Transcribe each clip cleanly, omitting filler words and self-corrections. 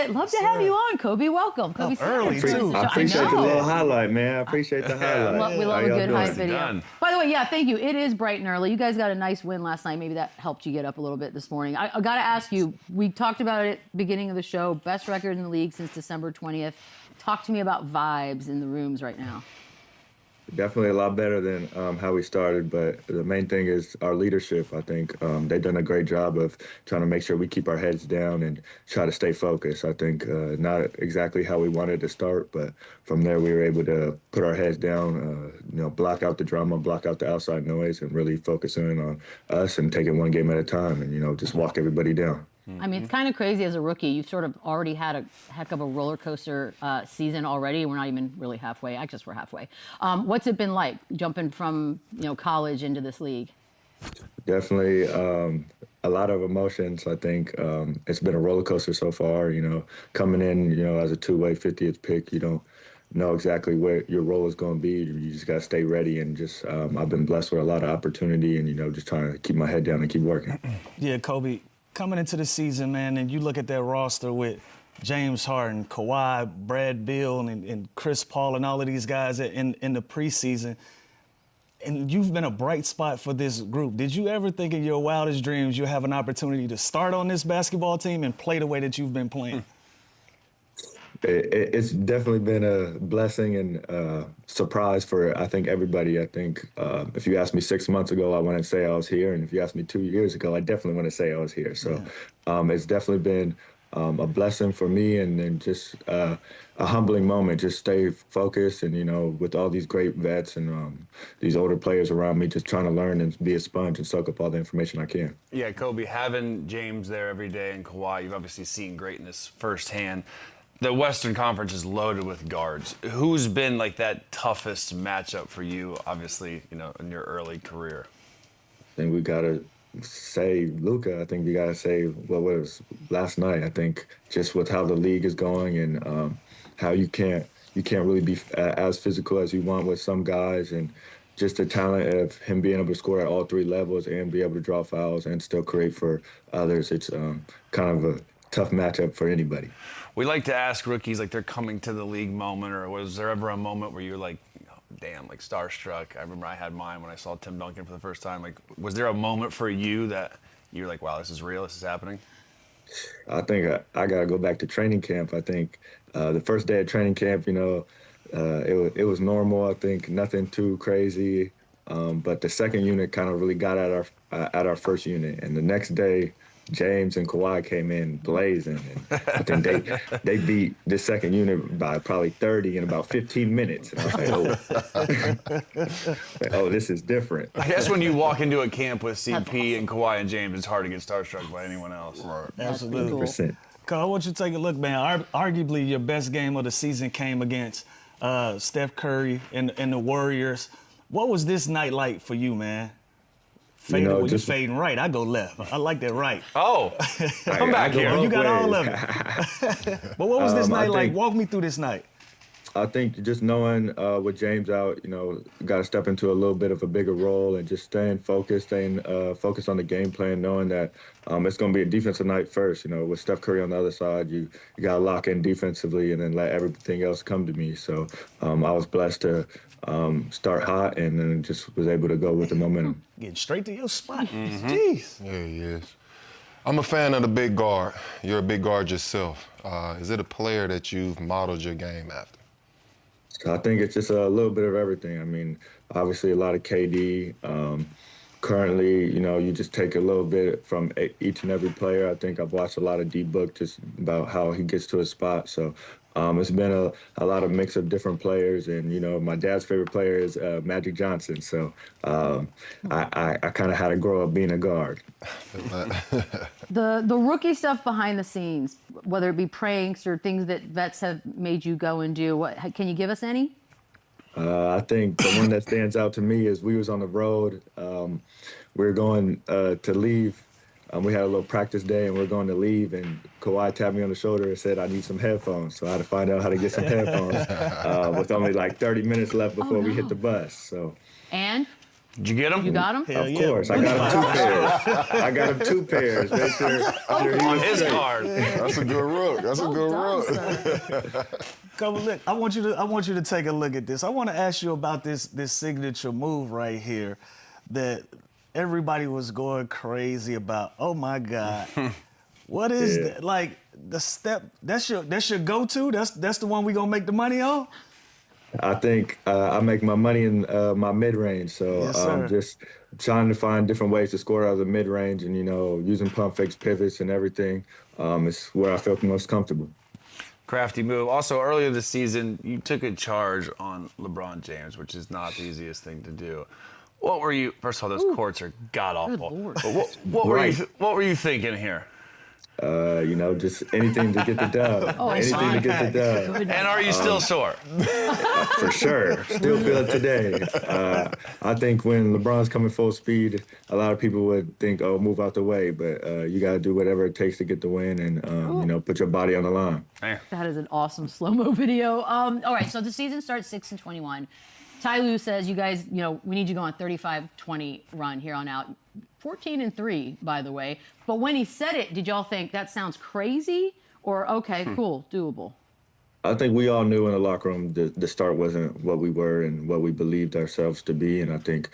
it. Love to have you on, Kobe. Welcome. Kobe early, too. I appreciate the little highlight, man. I appreciate the highlight. We love a good hype video. Done. By the way, yeah, thank you. It is bright and early. You guys got a nice win last night. Maybe that helped you get up a little bit this morning. I got to ask you, we talked about it at the beginning of the show, best record in the league since December 20th. Talk to me about vibes in the rooms right now. Definitely a lot better than how we started, but the main thing is our leadership. I think they've done a great job of trying to make sure we keep our heads down and try to stay focused. I think not exactly how we wanted to start, but from there we were able to put our heads down, block out the drama, block out the outside noise, and really focus in on us and take it one game at a time and, just walk everybody down. I mean, it's kind of crazy as a rookie. You've sort of already had a heck of a roller coaster season already. We're not even really halfway. I guess we're halfway. What's it been like jumping from college into this league? Definitely a lot of emotions. I think it's been a roller coaster so far. Coming in, as a two-way 50th pick, you don't know exactly where your role is going to be. You just got to stay ready and just. I've been blessed with a lot of opportunity and just trying to keep my head down and keep working. Yeah, Kobe. Coming into the season, man, and you look at that roster with James Harden, Kawhi, Brad Beal, and Chris Paul, and all of these guys in the preseason, and you've been a bright spot for this group. Did you ever think in your wildest dreams you'll have an opportunity to start on this basketball team and play the way that you've been playing? It's definitely been a blessing and surprise for, I think, everybody. I think if you asked me 6 months ago, I wouldn't say I was here. And if you asked me 2 years ago, I definitely wouldn't say I was here. So it's definitely been a blessing for me and then just a humbling moment. Just stay focused and, with all these great vets and these older players around me, just trying to learn and be a sponge and soak up all the information I can. Yeah, Kobe, having James there every day and Kawhi, you've obviously seen greatness firsthand. The Western Conference is loaded with guards. Who's been like that toughest matchup for you, obviously, in your early career? I think we got to say LUKA. I think we got to say what was last night. I think just with how the league is going and how you can't really be as physical as you want with some guys, and just the talent of him being able to score at all three levels and be able to draw fouls and still create for others. It's kind of a tough matchup for anybody. We like to ask rookies like their coming to the league moment, or was there ever a moment where you're like, damn, like starstruck? I remember I had mine when I saw Tim Duncan for the first time. Like, was there a moment for you that you're like, wow, this is real, this is happening? I think I got to go back to training camp. I think the first day of training camp, it was normal. I think nothing too crazy. But the second unit kind of really got at our first unit, and the next day, James and Kawhi came in blazing, and I think they beat this second unit by probably 30 in about 15 minutes. And I was like, oh, this is different. I guess when you walk into a camp with CP and Kawhi and James, it's hard to get starstruck by anyone else. Right. Absolutely. 100%. Cole, I want you to take a look, man. Arguably, your best game of the season came against Steph Curry and the Warriors. What was this night like for you, man? You're fading right. I go left. I like that right. Oh, come back here. You got all of it. But what was this night like? Walk me through this night. I think just knowing with James out, got to step into a little bit of a bigger role and just staying focused on the game plan, knowing that it's going to be a defensive night first. With Steph Curry on the other side, you got to lock in defensively and then let everything else come to me. So I was blessed to start hot and then just was able to go with the momentum. Getting straight to your spot. Jeez. Yeah, he is. I'm a fan of the big guard. You're a big guard yourself. Is it a player that you've modeled your game after? So I think it's just a little bit of everything. I mean, obviously a lot of KD. Currently, you just take a little bit from each and every player. I think I've watched a lot of D-Book just about how he gets to his spot. So it's been a lot of mix of different players. And, my dad's favorite player is Magic Johnson. So I kind of had to grow up being a guard. The rookie stuff behind the scenes, whether it be pranks or things that vets have made you go and do, can you give us any? I think the one that stands out to me is we was on the road. We were going to leave. We had a little practice day, and we were going to leave, and Kawhi tapped me on the shoulder and said I need some headphones. So I had to find out how to get some headphones with only like 30 minutes left before we hit the bus. So. And? Did you get him? You got him? Hell Of yeah. course, I got him 2 pairs. I got him 2 pairs. Make sure he On was his straight. card. That's a good rook. That's a good Well done, rook. sir. Couple look, I want you to take a look at this. I want to ask you about this signature move right here that everybody was going crazy about. Oh my God. What is that? Like the step, that's your go-to? That's the one we gonna make the money on? I think I make my money in my mid-range, so Yes, sir. just trying to find different ways to score out of the mid-range, and using pump fakes, pivots, and everything is where I felt the most comfortable. Crafty move. Also, earlier this season, you took a charge on LeBron James, which is not the easiest thing to do. What were you? First of all, those courts are god awful. Lord. But what were you thinking here? Just anything to get the dub. Oh, it's Anything to get the dub. Good. And are you still sore? For sure. Still feel it today. I think when LeBron's coming full speed, a lot of people would think, oh, move out the way. But you got to do whatever it takes to get the win and, put your body on the line. That is an awesome slow-mo video. All right, so the season starts 6-21. Ty Lue says, you guys, we need you to go on 35-20 run here on out. 14-3, by the way. But when he said it, did y'all think that sounds crazy? Or, okay, cool, doable? I think we all knew in the locker room the start wasn't what we were and what we believed ourselves to be. And I think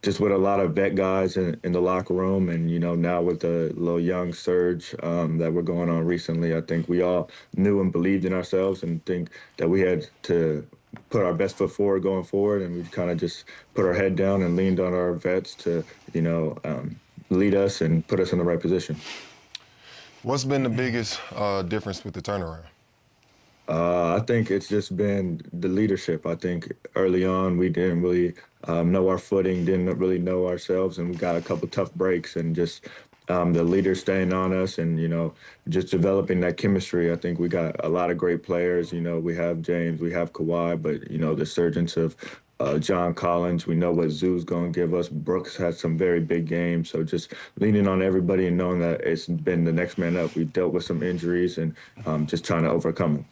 just with a lot of vet guys in the locker room and, now with the little young surge that we're going on recently, I think we all knew and believed in ourselves and think that we had to put our best foot forward going forward, and we kind of just put our head down and leaned on our vets to, lead us and put us in the right position. What's been the biggest difference with the turnaround? I think it's just been the leadership. I think early on we didn't really know our footing, didn't really know ourselves, and we got a couple tough breaks and just the leaders staying on us and, just developing that chemistry. I think we got a lot of great players. We have James, we have Kawhi, but, the surgence of John Collins, we know what Zoo's going to give us. Brooks had some very big games. So just leaning on everybody and knowing that it's been the next man up. We dealt with some injuries and just trying to overcome them.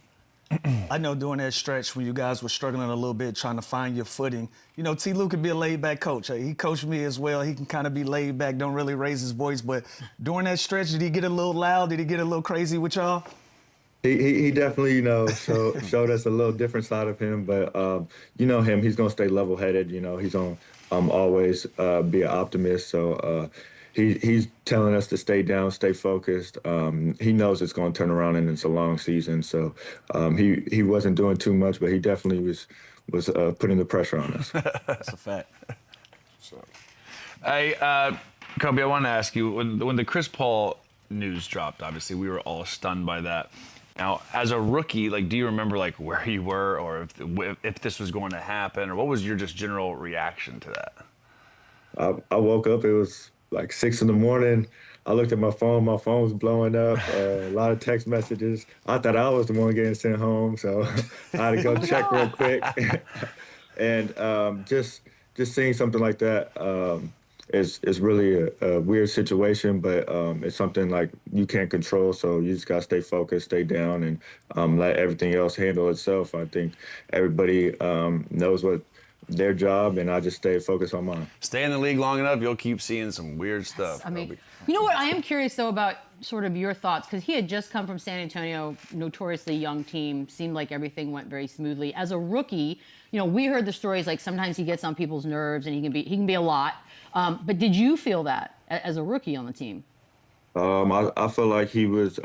I know during that stretch when you guys were struggling a little bit trying to find your footing, T. Lue could be a laid-back coach. He coached me as well. He can kind of be laid back, don't really raise his voice. But during that stretch, did he get a little loud? Did he get a little crazy with y'all? He definitely, showed us a little different side of him. But, him, he's going to stay level-headed. He's going to always be an optimist. So he's telling us to stay down, stay focused. He knows it's going to turn around and it's a long season. So he wasn't doing too much, but he definitely was putting the pressure on us. That's a fact. Hey, Kobe, I want to ask you, when the Chris Paul news dropped, obviously we were all stunned by that. Now, as a rookie, do you remember where you were or if this was going to happen, or what was your just general reaction to that? I woke up, it was 6 a.m. I looked at my phone was blowing up, a lot of text messages. I thought I was the one getting sent home, so I had to go check real quick. And just seeing something like that is really a weird situation, but it's something you can't control, so you just got to stay focused, stay down, and let everything else handle itself. I think everybody knows what their job, and I just stay focused on mine. Stay in the league long enough, you'll keep seeing some weird stuff. I mean, you know what? I am curious, though, about sort of your thoughts, because he had just come from San Antonio, notoriously young team, seemed like everything went very smoothly. As a rookie, we heard the stories sometimes he gets on people's nerves and he can be a lot. But did you feel that as a rookie on the team? I feel like he was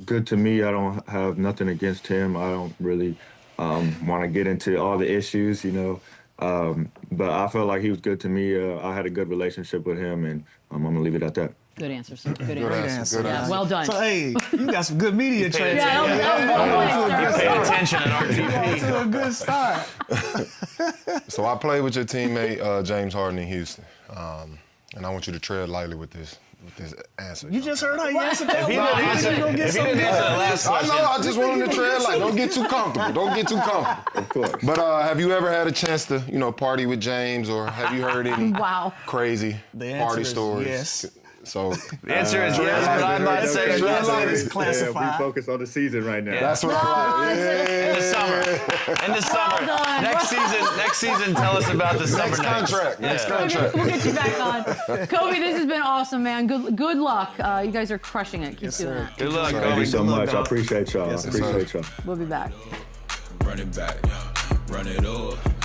good to me. I don't have nothing against him. I don't really want to get into all the issues, but I felt like he was good to me. I had a good relationship with him, and I'm going to leave it at that. Good answer, sir. Good Good answer. answer. Yeah, well done. So, hey, you got some good media training. Yeah, Pay attention at RTP. To a good start. So I played with your teammate James Harden in Houston, and I want you to tread lightly with this answer. You just heard how he answered that. If he didn't answer the last I question. know. I just want him to tread light. Don't get too comfortable. Don't get too comfortable. Of course. But have you ever had a chance to, party with James, or have you heard any Wow. crazy The answer party is stories? yes. So The answer is yes, but I'm not saying red light yes. is classified. We focus on the season right now. that's what I like. In the summer. In the summer. done. Next season, tell us about the summer Next nights. contract. Next contract. We'll get you back on. Kobe, this has been awesome, man. Good luck. You guys are crushing it. Keep doing that. Good luck, Thank you Kobe. so Good luck, much. I dog. appreciate y'all. Yes, sir. Appreciate y'all. We'll be back. Run it back, run it up.